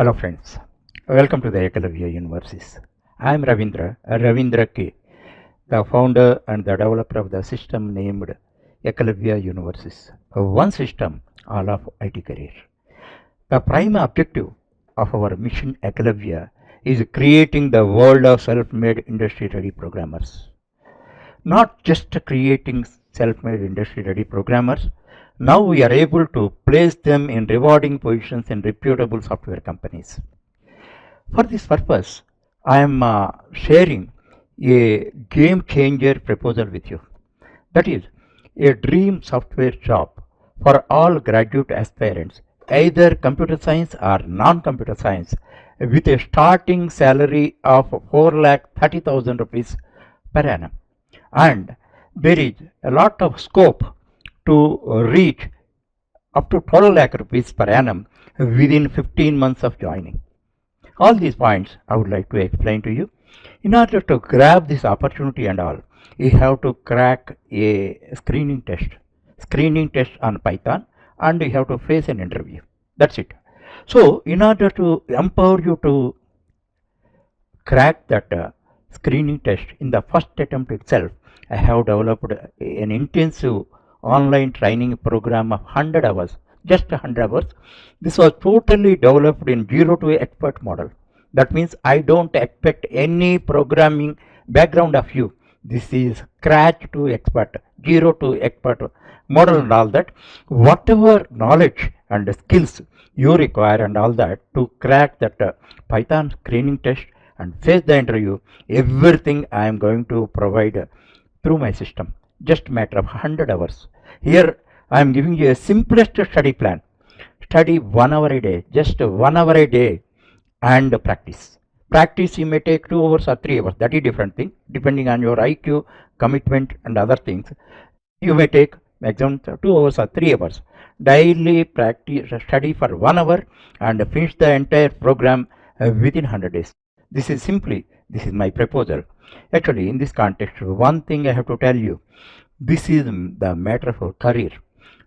Hello friends, welcome to the Ekalavya Universities. I am Ravindra K, the founder and the developer of the system named Ekalavya Universities. One system, all of IT career. The prime objective of our mission Ekalavya is creating the world of self-made industry-ready programmers. Not just creating self-made industry-ready programmers, now we are able to place them in rewarding positions in reputable software companies. For this purpose, I am sharing a game changer proposal with you. That is a dream software job for all graduate aspirants, either computer science or non-computer science, with a starting salary of 4,30,000 rupees per annum. And there is a lot of scope to reach up to 12 lakh rupees per annum within 15 months of joining. All these points I would like to explain to you. In order to grab this opportunity and all, you have to crack a screening test on Python, and you have to face an interview. That's it. So in order to empower you to crack that screening test in the first attempt itself, I have developed an intensive online training program of 100 hours, just 100 hours. This was totally developed in 0 to expert model. That means I don't expect any programming background of you. This is scratch to expert, 0 to expert model and all that. Whatever knowledge and skills you require and all that to crack that Python screening test and face the interview, everything I am going to provide through my system. Just a matter of 100 hours. Here I am giving you a simplest study plan. Study 1 hour a day, just 1 hour a day, and practice. Practice you may take 2 hours or 3 hours. That is different thing. Depending on your IQ, commitment, and other things, you may take maximum 2 hours or 3 hours. Daily practice, study for 1 hour, and finish the entire program within 100 days. This is my proposal. Actually, in this context, one thing I have to tell you, this is the matter of career.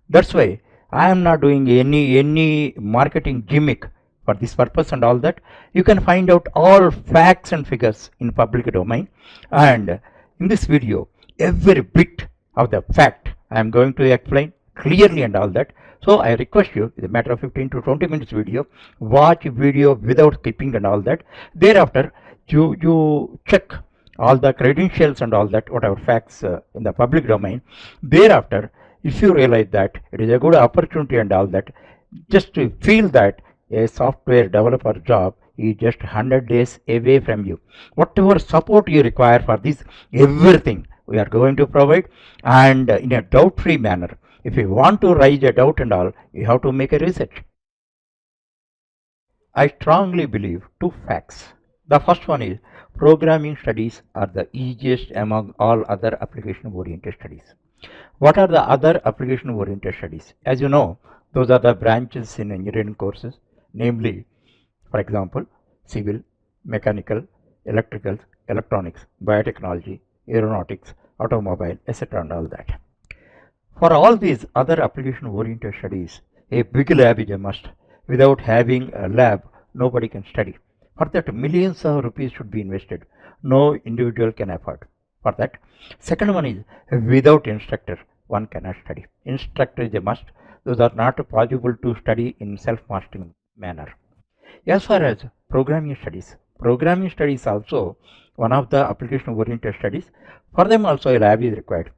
That's why I am not doing any marketing gimmick for this purpose and all that. You can find out all facts and figures in public domain, and in this video, every bit of the fact I am going to explain clearly and all that. So I request you, it's a matter of 15 to 20 minutes video, watch video without skipping and all that. Thereafter, you check all the credentials and all that, whatever facts in the public domain. Thereafter, if you realize that it is a good opportunity and all that, just to feel that a software developer job is just 100 days away from you. Whatever support you require for this, everything we are going to provide, and in a doubt-free manner. If you want to raise a doubt and all, you have to make a research. I strongly believe 2 facts. The first one is programming studies are the easiest among all other application-oriented studies. What are the other application-oriented studies? As you know, those are the branches in engineering courses, namely, for example, civil, mechanical, electrical, electronics, biotechnology, aeronautics, automobile, etc. and all that. For all these other application-oriented studies, a big lab is a must. Without having a lab, nobody can study. For that, millions of rupees should be invested. No individual can afford for that. Second one is, without instructor, one cannot study. Instructor is a must. Those are not possible to study in self-mastering manner. As far as programming studies also one of the application-oriented studies. For them also a lab is required.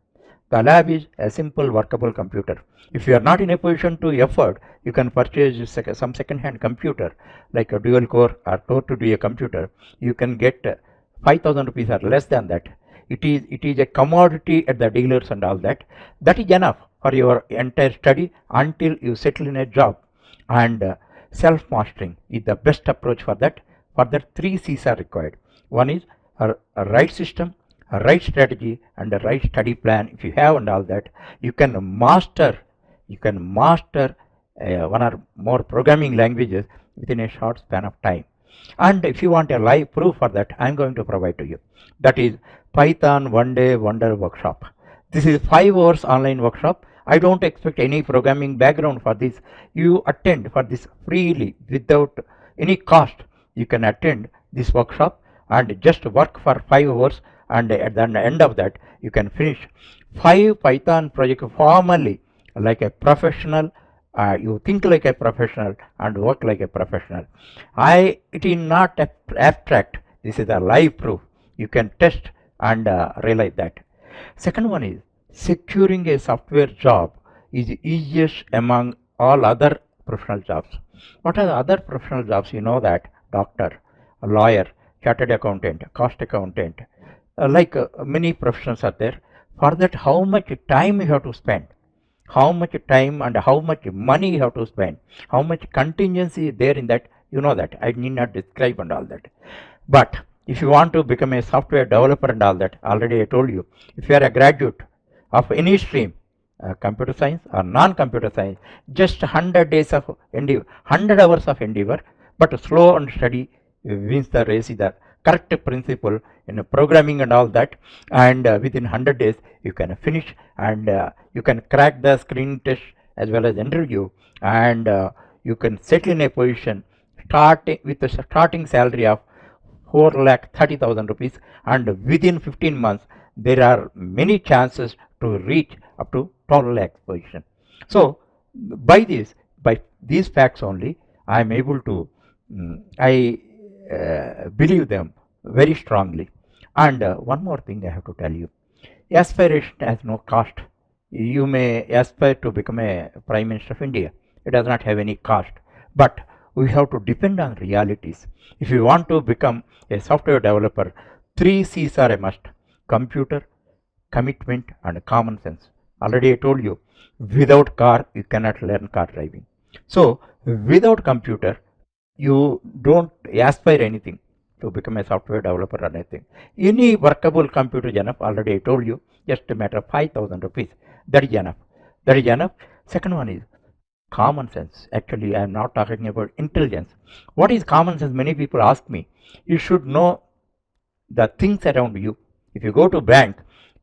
The lab is a simple workable computer. If you are not in a position to afford, you can purchase some second-hand computer like a dual core or core to do a computer. You can get 5,000 rupees or less than that. It is a commodity at the dealers and all that. That is enough for your entire study until you settle in a job. And self-mastering is the best approach for that. For that, 3 C's are required. One is a right system, a right strategy, and a right study plan. If you have and all that, you can master one or more programming languages within a short span of time. And if you want a live proof for that, I am going to provide to you. That is Python One Day Wonder Workshop. This is 5 hours online workshop. I don't expect any programming background for this. You attend for this freely without any cost, you can attend this workshop and just work for 5 hours, and at the end of that you can finish 5 Python projects formally like a professional. You think like a professional and work like a professional. It is not abstract. This is a live proof. You can test and realize that. Second one is securing a software job is easiest among all other professional jobs. What are the other professional jobs? You know that doctor, a lawyer, chartered accountant, cost accountant, many professions are there. For that, how much time you have to spend, how much time and how much money you have to spend, how much contingency is there in that, you know that. I need not describe and all that. But if you want to become a software developer and all that, already I told you, if you are a graduate of any stream, computer science or non-computer science, just 100 days of endeavor, 100 hours of endeavor, but slow and steady wins the race is the correct principle in programming and all that. And within 100 days you can finish, and you can crack the screening test as well as interview, and you can settle in a position with a starting salary of 4,30,000 rupees, and within 15 months there are many chances to reach up to 12 lakh position. So by these facts only, I am able to I believe them very strongly. And one more thing I have to tell you, aspiration has no cost. You may aspire to become a Prime Minister of India. It does not have any cost. But we have to depend on realities. If you want to become a software developer, 3 C's are a must: computer, commitment, and common sense. Already I told you, without car you cannot learn car driving. So without computer you don't aspire anything to become a software developer or anything. Any workable computer is enough. Already I told you, just a matter of 5,000 rupees. That is enough. That is enough. Second one is common sense. Actually, I am not talking about intelligence. What is common sense? Many people ask me. You should know the things around you. If you go to bank,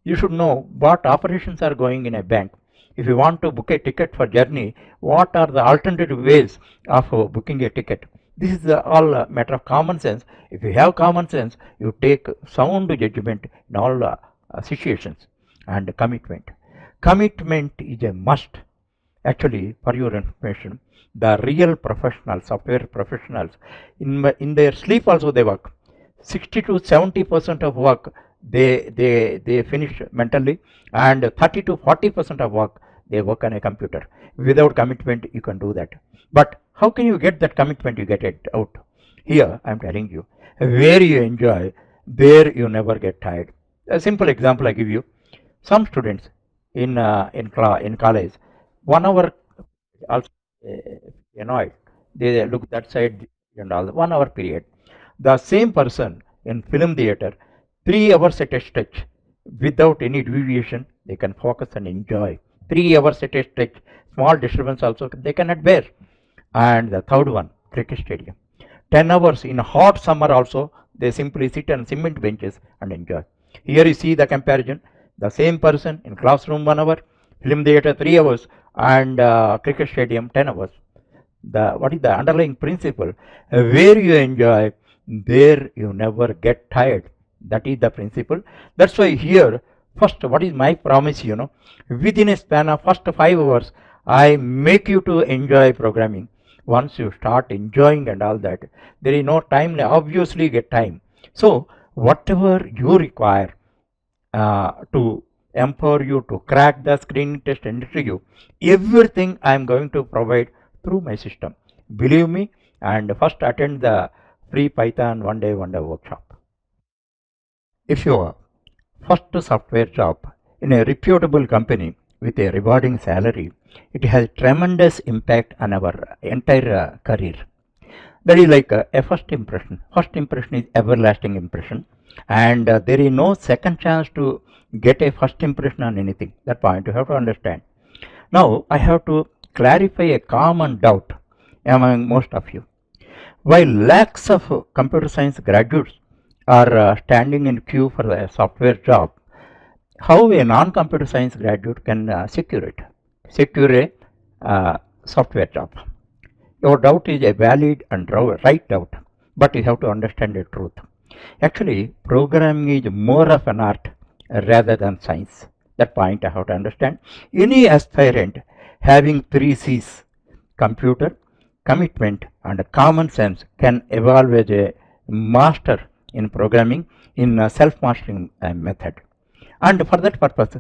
you should know what operations are going in a bank. If you want to book a ticket for journey, what are the alternative ways of booking a ticket? This is all a matter of common sense. If you have common sense, you take sound judgment in all situations. And commitment. Commitment is a must. Actually, for your information, the real professionals, software professionals, in their sleep also they work. 60 to 70% of work they finish mentally, and 30 to 40% of work they work on a computer. Without commitment you can do that. But how can you get that commitment? You get it out. Here I am telling you, where you enjoy, there you never get tired. A simple example I give you. Some students in college, 1 hour also annoyed. They look that side and all. 1 hour period. The same person in film theater, 3 hours at a stretch, without any deviation, they can focus and enjoy. 3 hours at a stretch, small disturbance also they cannot bear. And the third one, cricket stadium, 10 hours in hot summer also, they simply sit on cement benches and enjoy. Here you see the comparison. The same person in classroom 1 hour, film theater 3 hours, and cricket stadium 10 hours. What is the underlying principle? Where you enjoy, there you never get tired. That is the principle. That's why here, first, what is my promise? Within a span of first 5 hours, I make you to enjoy programming. Once you start enjoying and all that, there is no time. Obviously, get time. So whatever you require to empower you to crack the screening test and interview, everything I am going to provide through my system. Believe me, and first attend the free Python one day workshop. If you first software job in a reputable company with a rewarding salary, it has tremendous impact on our entire career. That is like a first impression. First impression is everlasting impression, and there is no second chance to get a first impression on anything. That point you have to understand. Now I have to clarify a common doubt among most of you. While lakhs of computer science graduates are standing in queue for a software job, how a non-computer science graduate can secure a software job? Your doubt is a valid and right doubt, but you have to understand the truth. Actually, programming is more of an art rather than science. That point I have to understand. Any aspirant having three C's, computer, commitment, and common sense, can evolve as a master in programming in a self-mastering method. And for that purpose,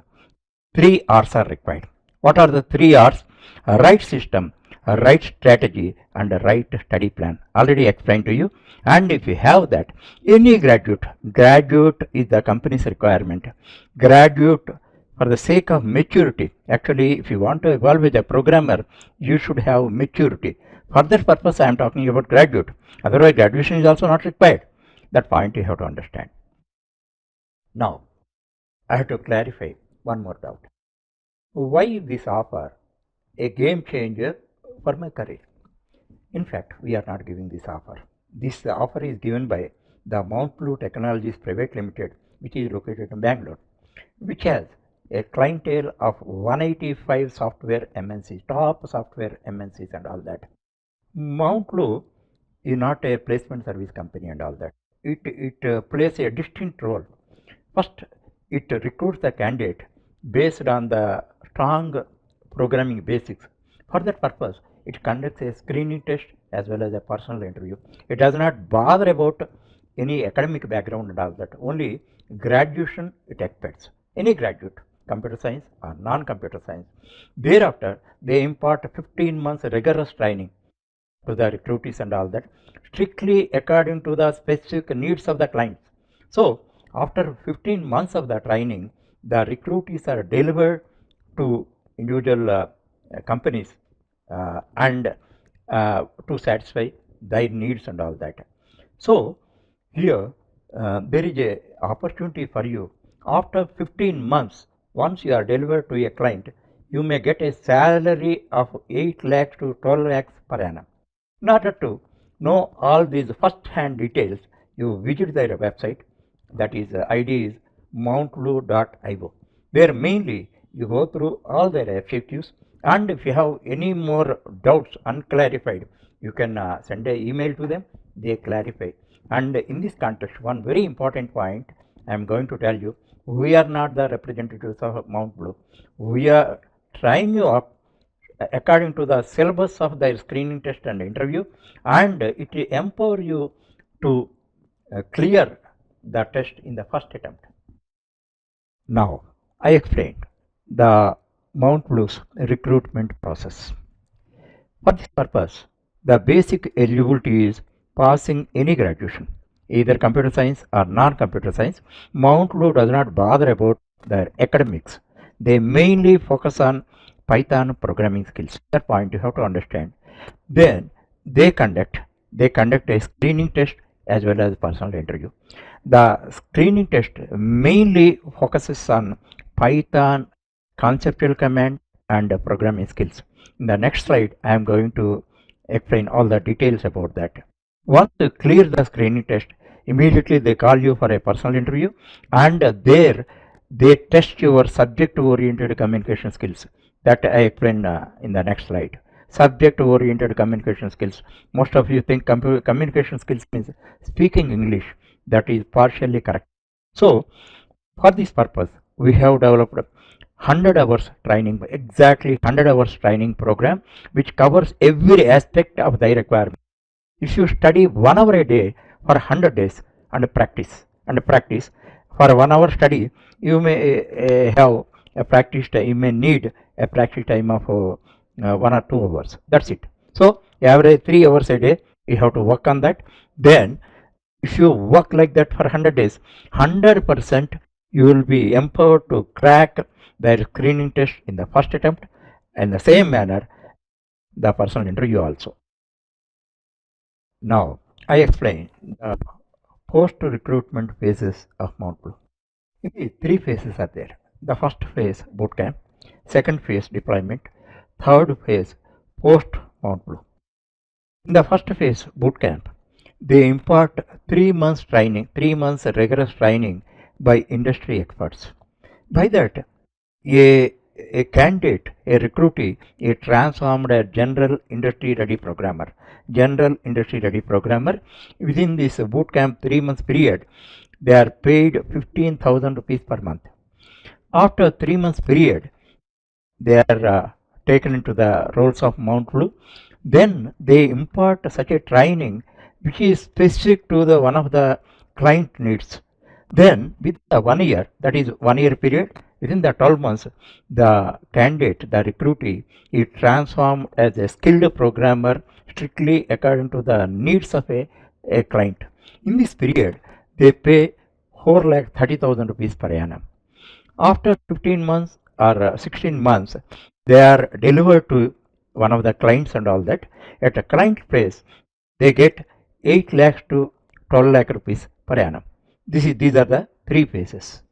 three R's are required. What are the three R's? A right system, a right strategy, and a right study plan. Already explained to you. And if you have that, any graduate is the company's requirement. Graduate for the sake of maturity. Actually, if you want to evolve as a programmer, you should have maturity. For that purpose, I am talking about graduate. Otherwise, graduation is also not required. That point you have to understand. Now, I have to clarify one more doubt. Why this offer a game changer for my career? In fact, we are not giving this offer. This offer is given by the Mount Blue Technologies Private Limited, which is located in Bangalore, which has a clientele of 185 software MNCs, top software MNCs and all that. Mount Blue is not a placement service company and all that. It plays a distinct role. First, it recruits the candidate based on the strong programming basics. For that purpose, it conducts a screening test as well as a personal interview. It does not bother about any academic background and all that. Only graduation it expects. Any graduate, computer science or non-computer science. Thereafter, they impart 15 months rigorous training to the recruitees and all that, strictly according to the specific needs of the clients. So, after 15 months of the training, the recruitees are delivered to individual companies and to satisfy their needs and all that. So, here there is a opportunity for you. After 15 months, once you are delivered to a client, you may get a salary of 8 lakhs to 12 lakhs per annum. In order to know all these first-hand details, you visit their website. That is, ID is mountblue.io. There mainly you go through all their FAQs, and if you have any more doubts unclarified, you can send an email to them. They clarify. And in this context, one very important point I am going to tell you: we are not the representatives of Mount Blue. We are trying you up according to the syllabus of their screening test and interview, and it will empower you to clear the test in the first attempt. Now, I explained the Mount Blue's recruitment process. For this purpose, the basic eligibility is passing any graduation, either computer science or non-computer science. Mount Blue does not bother about their academics. They mainly focus on Python programming skills. That point you have to understand. Then they conduct a screening test as well as personal interview. The screening test mainly focuses on Python, conceptual command, and programming skills. In the next slide, I am going to explain all the details about that. Once you clear the screening test, immediately they call you for a personal interview, and there they test your subject-oriented communication skills. That I explain in the next slide. Subject-oriented communication skills. Most of you think communication skills means speaking English. That is partially correct. So, for this purpose, we have developed 100 hours training, exactly 100 hours training program, which covers every aspect of the requirement. If you study 1 hour a day for 100 days and practice for 1 hour study, you may have a practice time, you may need a practice time of 1 or 2 hours. That's it. So, average 3 hours a day, you have to work on that. Then, if you work like that for 100 days, 100% you will be empowered to crack their screening test in the first attempt, and the same manner the personal interview also. Now, I explain the post-recruitment phases of Mount Blue. 3 phases are there. The first phase, bootcamp. Second phase, deployment. Third phase, post-Mount Blue. In the first phase, bootcamp, they impart 3 months training, 3 months rigorous training by industry experts. By that, a a candidate, a recruitee, a transformed a general industry ready programmer. General industry ready programmer. Within this bootcamp 3 months period, they are paid 15,000 rupees per month. After 3 months period, they are taken into the roles of Mount Blue. Then they impart such a training which is specific to the one of the client needs. Then with the 1 year, that is 1 year period, within the 12 months, the candidate, the recruitee, is transformed as a skilled programmer strictly according to the needs of a client. In this period, they pay 4,30,000 rupees per annum. After 15 months or 16 months, they are delivered to one of the clients and all that. At a client place, they get 8 lakhs to 12 lakh rupees per annum. These are the three phases.